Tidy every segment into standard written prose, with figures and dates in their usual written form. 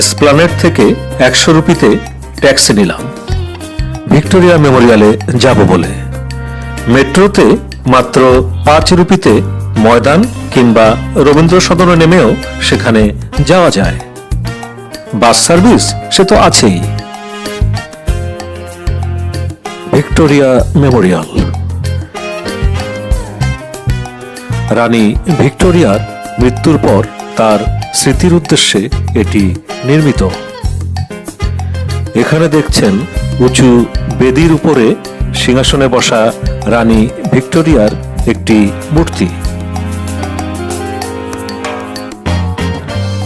Esplanade থেকে 100 রুপিতে taxi নিলাম Victoria মেমোরিয়ালে যাব বলে। মেট্রোতে মাত্র 5 রুপিতে ময়দান কিংবা রবীন্দ্র সদনে নেমেও সেখানে যাওয়া যায়। বাস সার্ভিস সে তো আছেই। ভিক্টোরিয়া মেমোরিয়াল রানী ভিক্টোরিয়ার মৃত্যুর পর তার স্মৃতির উদ্দেশ্যে এটি নির্মিত। এখানে দেখছেন উঁচু বেদির উপরে সিংহাসনে বসা রানী ভিক্টোরিয়ার একটি মূর্তি।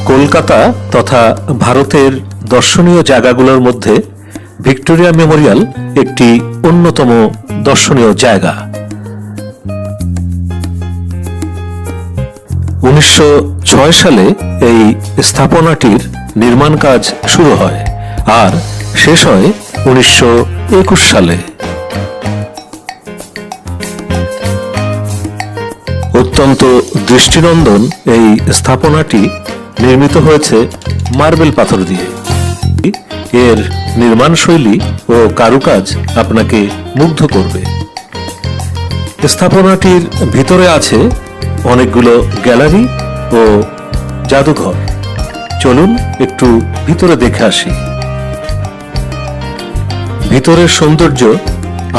কলকাতা তথা ভারতের দর্শনীয় জায়গাগুলোর মধ্যে ভিক্টোরিয়া মেমোরিয়াল একটি অন্যতম দর্শনীয় জায়গা। 1906 সালে এই স্থাপনাটির নির্মাণ কাজ শুরু হয় আর শেষ হয় 1921 সালে। অত্যন্ত দৃষ্টিনন্দন এই স্থাপনাটি নির্মিত হয়েছে মার্বেল পাথর দিয়ে। এর নির্মাণ শৈলী ও কারুকাজ আপনাকে মুগ্ধ করবে। স্থাপনাটির ভিতরে আছে অনেকগুলো গ্যালারি ও জাদুঘর। চলুন একটু ভিতরে দেখে আসি। ভিতরের সৌন্দর্য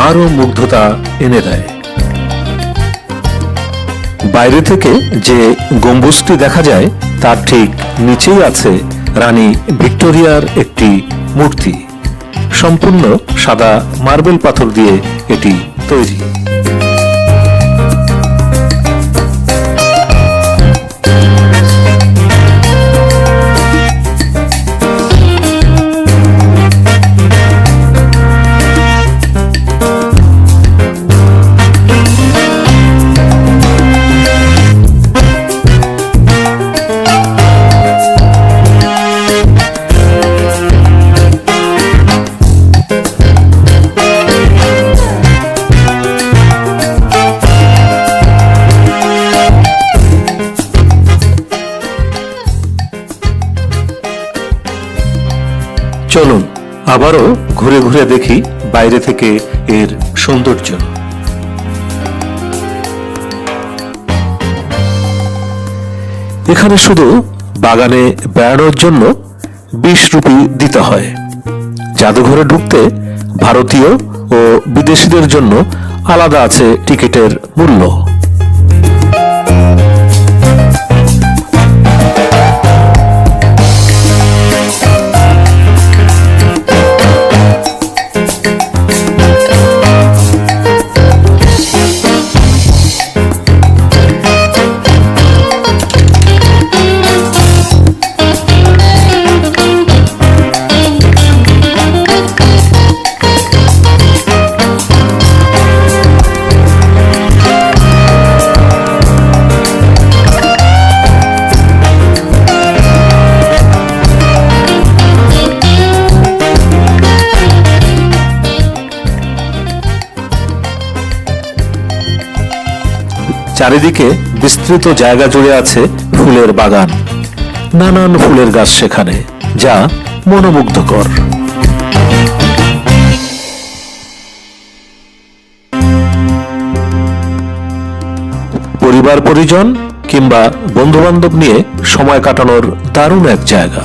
আরো মুগ্ধতা এনে দেয়। বাইরে থেকে যে গম্বুজটি দেখা যায় তার ঠিক নিচেই আছে রানী ভিক্টোরিয়ার একটি মূর্তি। সম্পূর্ণ সাদা মার্বেল পাথর দিয়ে এটি তৈরি। চলুন আবারও ঘুরে ঘুরে দেখি বাইরে থেকে এর সৌন্দর্য। এখানে শুধু বাগানে বেড়ানোর জন্য 20 রুপি দিতে হয়। জাদুঘরে ঢুকতে ভারতীয় ও বিদেশিদের জন্য আলাদা আছে টিকিটের মূল্য। চারিদিকে বিস্তৃত জায়গা জুড়ে আছে ফুলের বাগান। নানান ফুলের গাছ সেখানে, যা মনোমুগ্ধকর। পরিবার পরিজন কিংবা বন্ধু বান্ধব নিয়ে সময় কাটানোর দারুণ এক জায়গা।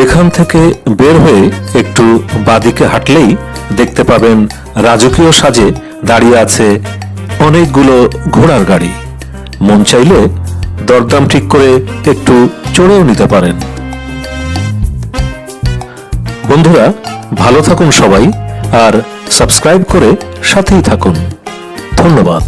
এখান থেকে বের হয়ে একটু বাদিকে হাঁটলেই দেখতে পাবেন রাজকীয় সাজে দাঁড়িয়ে আছে অনেকগুলো ঘোড়ার গাড়ি। মন চাইলে দরদাম ঠিক করে একটু চড়েও নিতে পারেন। বন্ধুরা, ভালো থাকুন সবাই আর সাবস্ক্রাইব করে সাথেই থাকুন। ধন্যবাদ।